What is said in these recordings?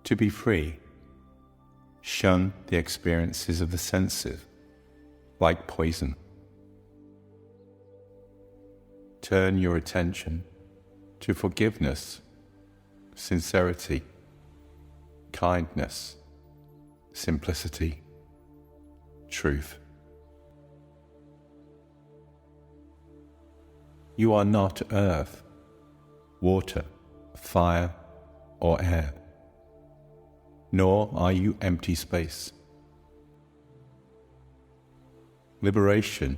To be free, shun the experiences of the senses, like poison. Turn your attention to forgiveness, sincerity, kindness, simplicity, truth. You are not earth, water, fire, or air, nor are you empty space. Liberation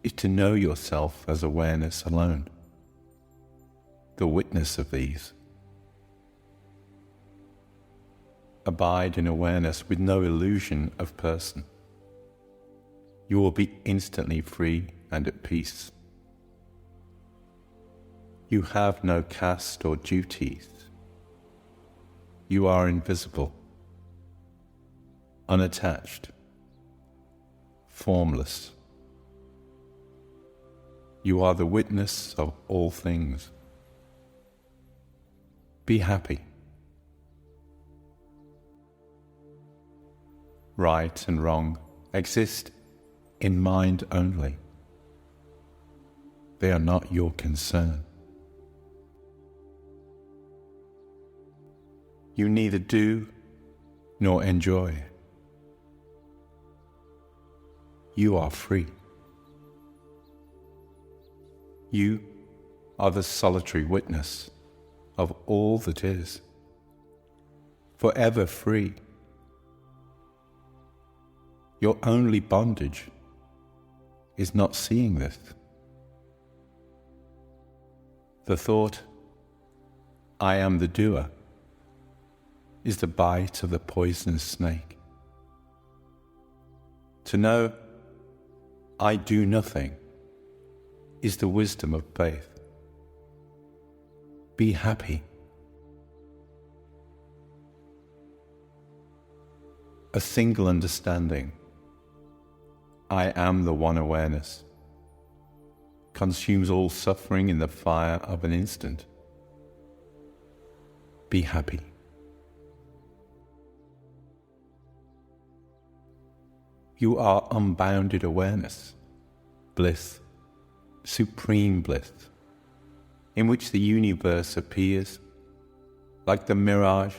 is to know yourself as awareness alone, the witness of these. Abide in awareness with no illusion of person. You will be instantly free and at peace. You have no caste or duties. You are invisible, unattached, formless. You are the witness of all things. Be happy. Right and wrong exist in mind only. They are not your concern. You neither do nor enjoy. You are free. You are the solitary witness of all that is, forever free. Your only bondage is not seeing this. The thought, I am the doer, is the bite of the poisonous snake. To know, I do nothing, is the wisdom of faith. Be happy. A single understanding, I am the one awareness, consumes all suffering in the fire of an instant. Be happy. You are unbounded awareness, bliss, supreme bliss, in which the universe appears like the mirage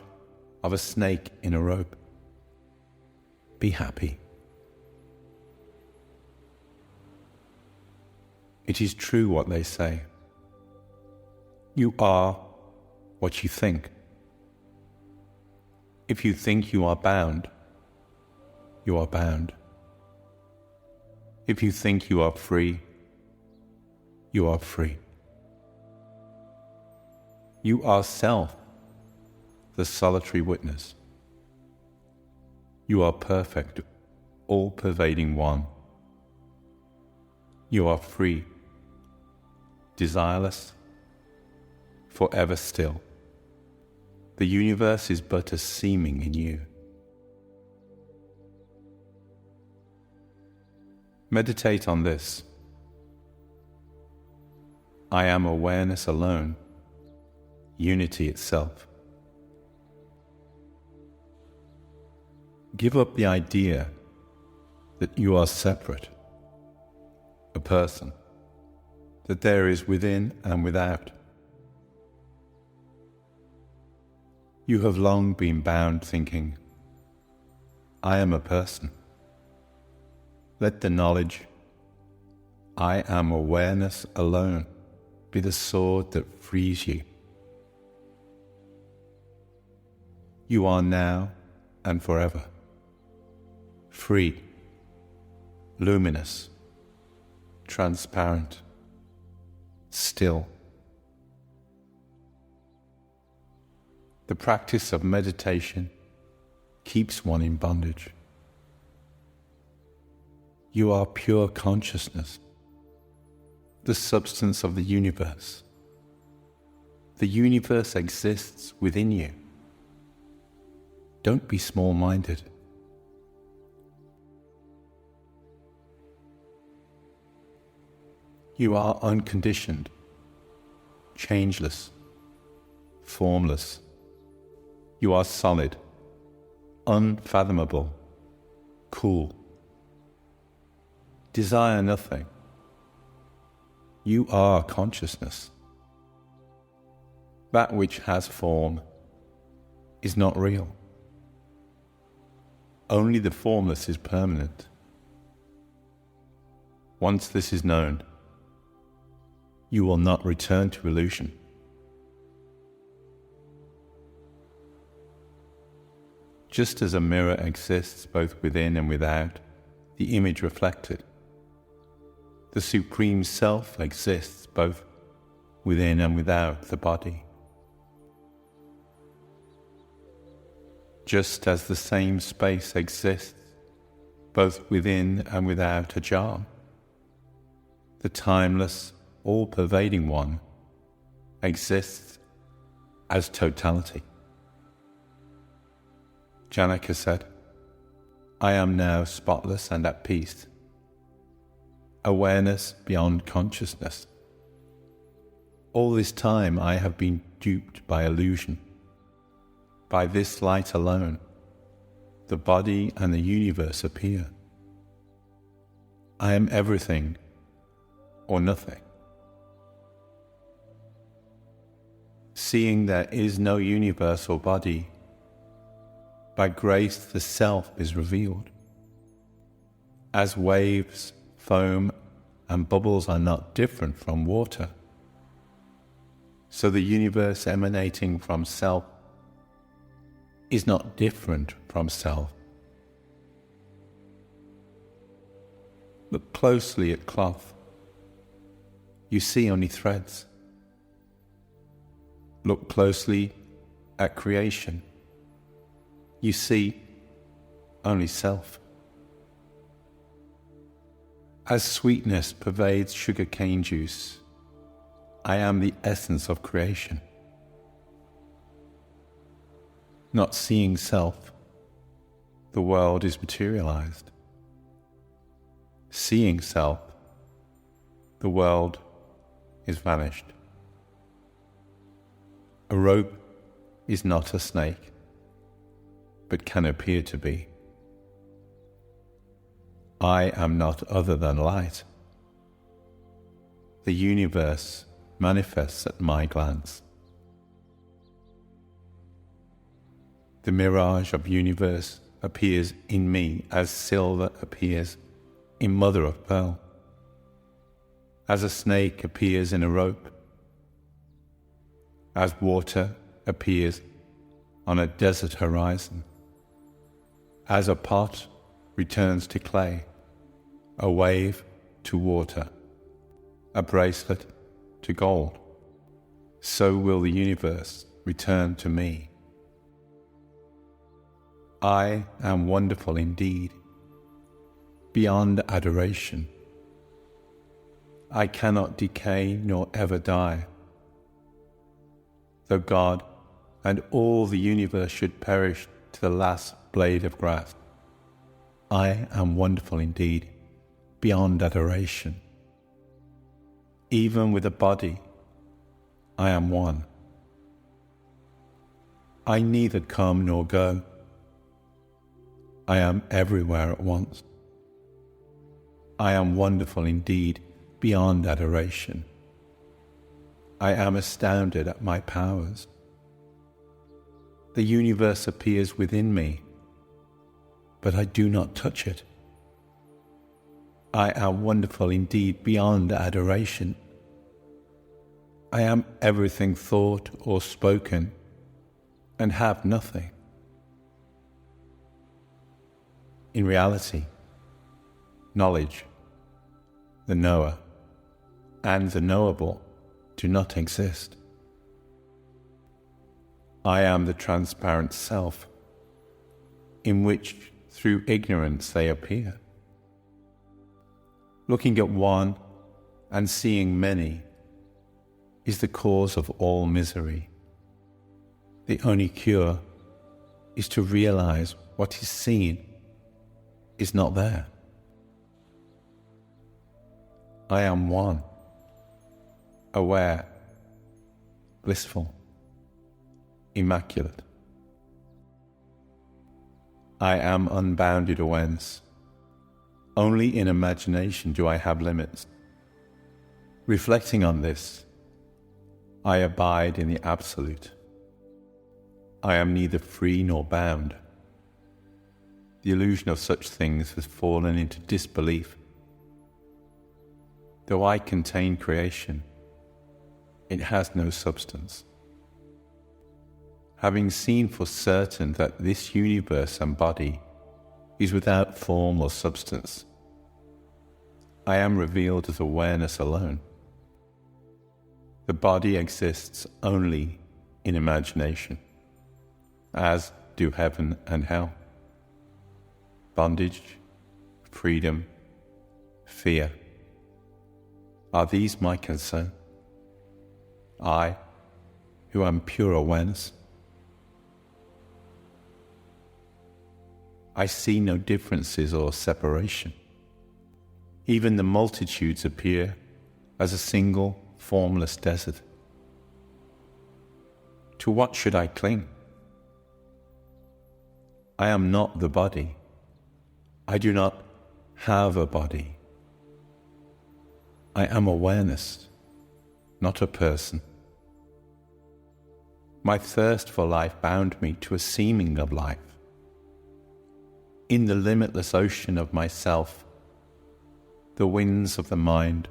of a snake in a rope. Be happy. It is true what they say. You are what you think. If you think you are bound, you are bound. If you think you are free, you are free. You are self, the solitary witness. You are perfect, all-pervading one. You are free, desireless, forever still. The universe is but a seeming in you. Meditate on this. I am awareness alone, unity itself. Give up the idea that you are separate, a person, that there is within and without. You have long been bound thinking, I am a person. Let the knowledge, I am awareness alone, be the sword that frees you. You are now and forever, free, luminous, transparent, still. The practice of meditation keeps one in bondage. You are pure consciousness, the substance of the universe. The universe exists within you. Don't be small-minded. You are unconditioned, changeless, formless, You are solid, unfathomable, cool. Desire nothing. You are consciousness. That which has form is not real. Only the formless is permanent. Once this is known, you will not return to illusion. Just as a mirror exists both within and without the image reflected, the Supreme Self exists both within and without the body. Just as the same space exists both within and without a jar, the timeless, all-pervading one exists as totality. Janaka said, I am now spotless and at peace. Awareness beyond consciousness. All this time I have been duped by illusion. By this light alone, the body and the universe appear. I am everything or nothing. Seeing there is no universe or body, by grace the Self is revealed. As waves, foam, and bubbles are not different from water, so the universe emanating from Self is not different from Self. Look closely at cloth. You see only threads. Look closely at creation. You see only Self. As sweetness pervades sugar cane juice, I am the essence of creation. Not seeing Self, the world is materialized. Seeing Self, the world is vanished. A rope is not a snake, but can appear to be. I am not other than light. The universe manifests at my glance. The mirage of universe appears in me as silver appears in mother of pearl, as a snake appears in a rope, as water appears on a desert horizon, as a pot returns to clay, a wave to water, a bracelet to gold, so will the universe return to me. I am wonderful indeed, beyond adoration. I cannot decay nor ever die. Though God and all the universe should perish to the last blade of grass, I am wonderful indeed, beyond adoration. Even with a body, I am one. I neither come nor go. I am everywhere at once. I am wonderful indeed, beyond adoration. I am astounded at my powers. The universe appears within me, but I do not touch it. I am wonderful indeed, beyond adoration. I am everything thought or spoken, and have nothing. In reality, knowledge, the knower, and the knowable do not exist. I am the transparent Self, in which through ignorance they appear. Looking at one and seeing many is the cause of all misery. The only cure is to realize what is seen is not there. I am one, aware, blissful, immaculate, I am unbounded awareness. Only in imagination do I have limits. Reflecting on this, I abide in the Absolute. I am neither free nor bound. The illusion of such things has fallen into disbelief. Though I contain creation, it has no substance. Having seen for certain that this universe and body is without form or substance, I am revealed as awareness alone. The body exists only in imagination, as do heaven and hell. Bondage, freedom, fear. Are these my concern? I, who am pure awareness? I see no differences or separation. Even the multitudes appear as a single, formless desert. To what should I cling? I am not the body. I do not have a body. I am awareness, not a person. My thirst for life bound me to a seeming of life. In the limitless ocean of myself, the winds of the mind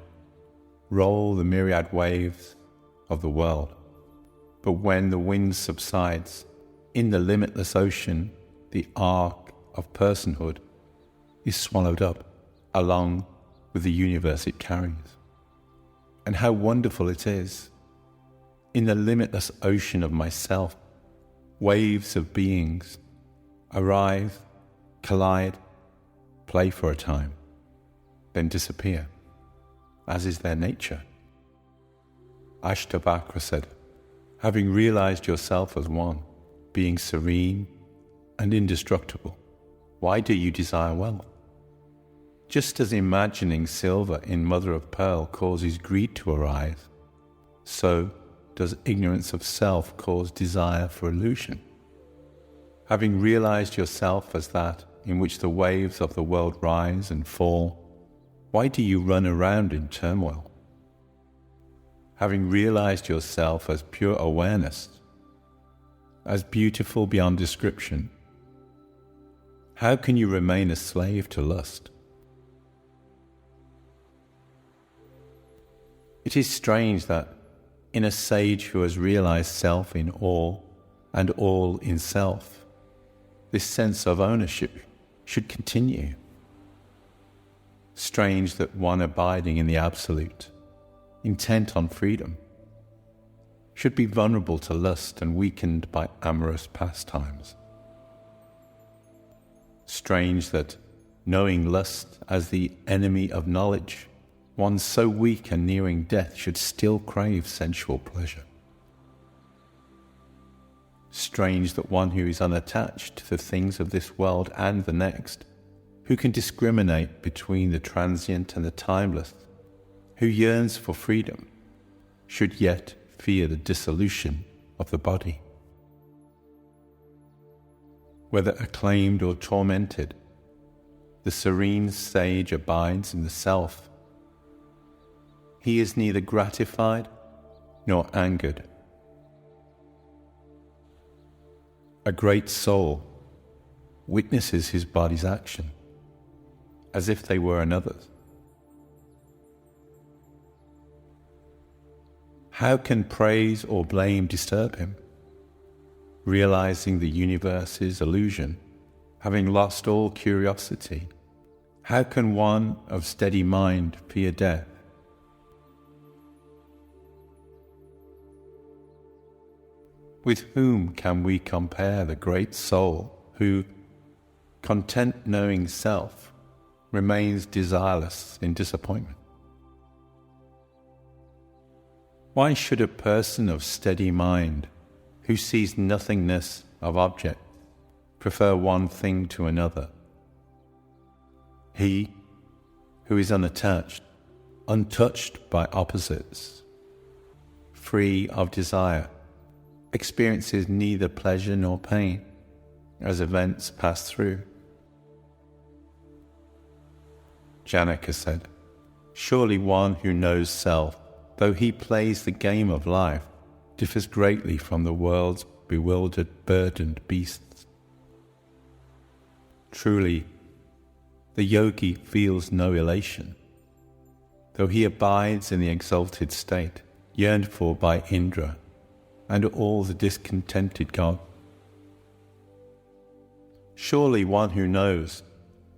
roll the myriad waves of the world. But when the wind subsides, in the limitless ocean, the ark of personhood is swallowed up along with the universe it carries. And how wonderful it is! In the limitless ocean of myself, waves of beings arrive, collide, play for a time, then disappear, as is their nature. Ashtavakra said, having realized yourself as one, being serene and indestructible, why do you desire wealth? Just as imagining silver in mother of pearl causes greed to arise, so does ignorance of self cause desire for illusion. Having realized yourself as that in which the waves of the world rise and fall, why do you run around in turmoil? Having realized yourself as pure awareness, as beautiful beyond description, how can you remain a slave to lust? It is strange that in a sage who has realized self in all and all in self, this sense of ownership should continue. Strange that one abiding in the Absolute, intent on freedom, should be vulnerable to lust and weakened by amorous pastimes. Strange that, knowing lust as the enemy of knowledge, one so weak and nearing death should still crave sensual pleasure. Strange that one who is unattached to the things of this world and the next, who can discriminate between the transient and the timeless, who yearns for freedom, should yet fear the dissolution of the body. Whether acclaimed or tormented, the serene sage abides in the self. He is neither gratified nor angered. A great soul witnesses his body's action as if they were another's. How can praise or blame disturb him? Realizing the universe's illusion, having lost all curiosity, how can one of steady mind fear death? With whom can we compare the great soul who, content knowing self, remains desireless in disappointment? Why should a person of steady mind, who sees nothingness of objects, prefer one thing to another? He, who is unattached, untouched by opposites, free of desire, experiences neither pleasure nor pain, as events pass through. Janaka said, surely one who knows self, though he plays the game of life, differs greatly from the world's bewildered, burdened beasts. Truly, the yogi feels no elation, though he abides in the exalted state, yearned for by Indra and all the discontented gods. Surely one who knows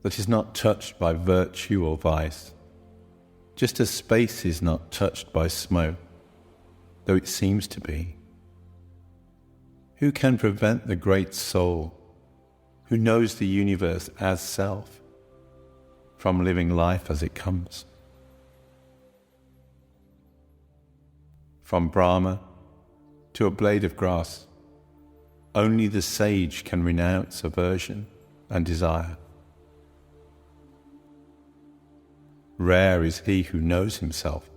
that is not touched by virtue or vice, just as space is not touched by smoke, though it seems to be. Who can prevent the great soul, who knows the universe as self, from living life as it comes? From Brahma to a blade of grass, only the sage can renounce aversion and desire. Rare is he who knows himself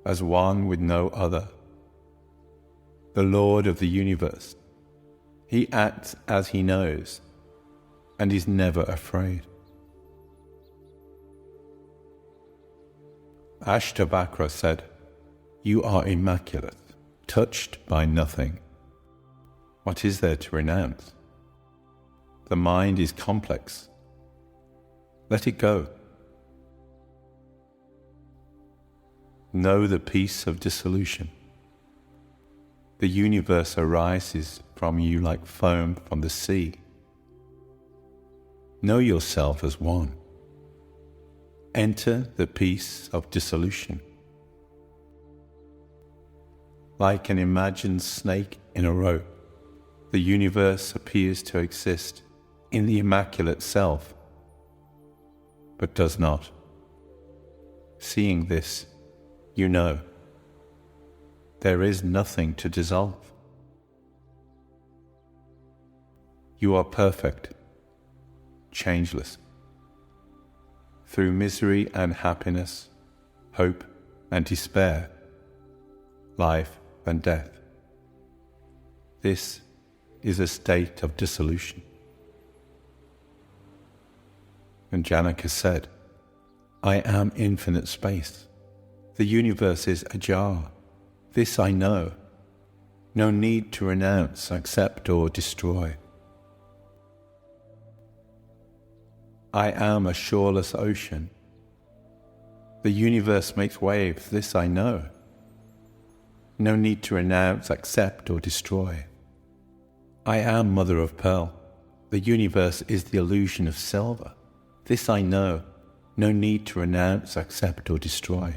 as one with no other. The Lord of the universe, he acts as he knows and is never afraid. Ashtavakra said, you are immaculate, touched by nothing. What is there to renounce? The mind is complex. Let it go. Know the peace of dissolution. The universe arises from you like foam from the sea. Know yourself as one. Enter the peace of dissolution. Like an imagined snake in a rope, the universe appears to exist in the immaculate self, but does not. Seeing this, you know there is nothing to dissolve. You are perfect, changeless. Through misery and happiness, hope and despair, life and death. This is a state of dissolution. And Janaka said, I am infinite space. The universe is ajar. This I know. No need to renounce, accept, or destroy. I am a shoreless ocean. The universe makes waves. This I know. No need to renounce, accept, or destroy. I am mother of pearl. The universe is the illusion of silver. This I know. No need to renounce, accept, or destroy.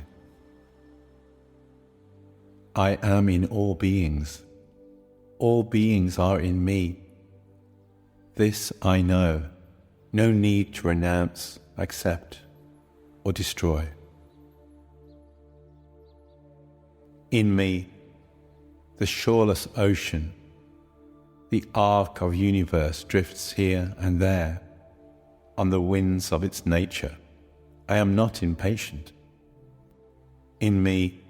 I am in all beings. All beings are in me. This I know. No need to renounce, accept, or destroy. In me, the shoreless ocean, the arc of universe drifts here and there on the winds of its nature. I am not impatient. In me,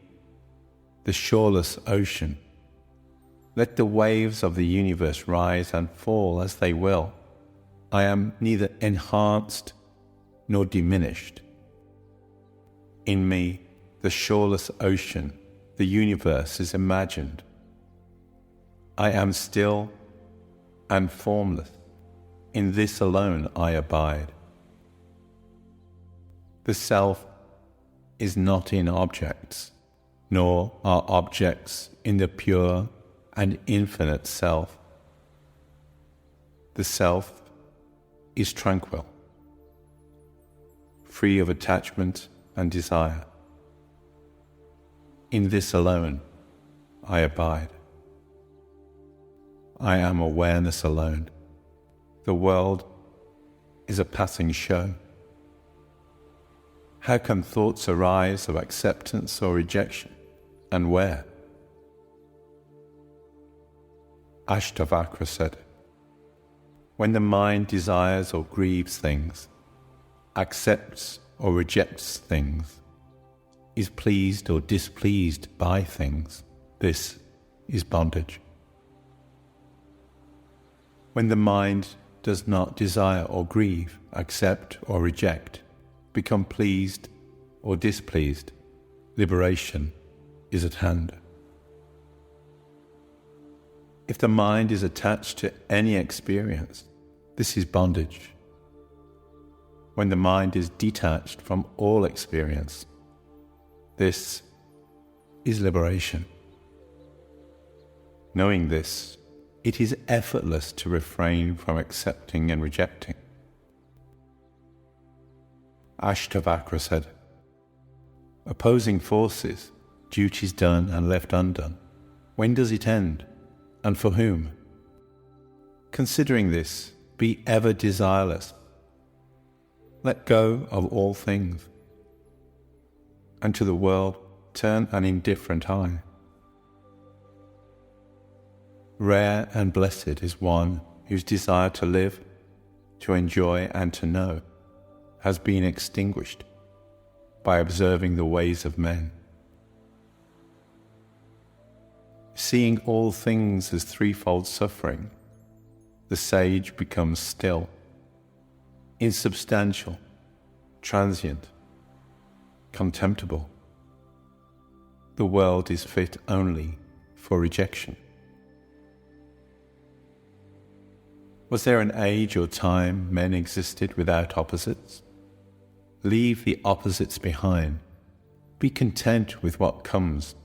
the shoreless ocean, let the waves of the universe rise and fall as they will. I am neither enhanced nor diminished. In me, the shoreless ocean, the universe is imagined. I am still and formless. In this alone I abide. The self is not in objects, nor are objects in the pure and infinite self. The self is tranquil, free of attachment and desire. In this alone I abide. I am awareness alone. The world is a passing show. How can thoughts arise of acceptance or rejection, and where? Ashtavakra said, when the mind desires or grieves things, accepts or rejects things, is pleased or displeased by things, this is bondage. When the mind does not desire or grieve, accept or reject, become pleased or displeased, liberation is at hand. If the mind is attached to any experience, this is bondage. When the mind is detached from all experience, this is liberation. Knowing this, it is effortless to refrain from accepting and rejecting. Ashtavakra said, "Opposing forces, duties done and left undone, when does it end, and for whom? Considering this, be ever desireless. Let go of all things, and to the world turn an indifferent eye. Rare and blessed is one whose desire to live, to enjoy and to know has been extinguished by observing the ways of men. Seeing all things as threefold suffering, the sage becomes still, insubstantial, transient, contemptible. The world is fit only for rejection." Was there an age or time men existed without opposites? Leave the opposites behind. Be content with what comes.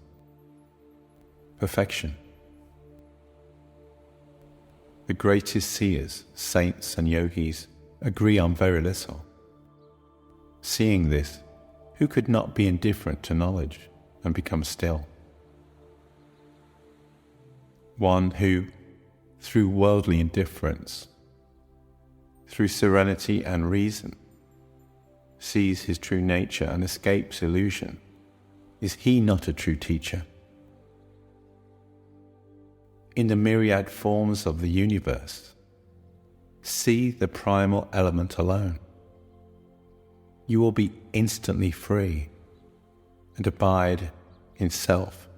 Perfection. The greatest seers, saints and yogis agree on very little. Seeing this, who could not be indifferent to knowledge and become still? One who, through worldly indifference, through serenity and reason, sees his true nature and escapes illusion, is he not a true teacher? In the myriad forms of the universe, see the primal element alone. You will be instantly free and abide in self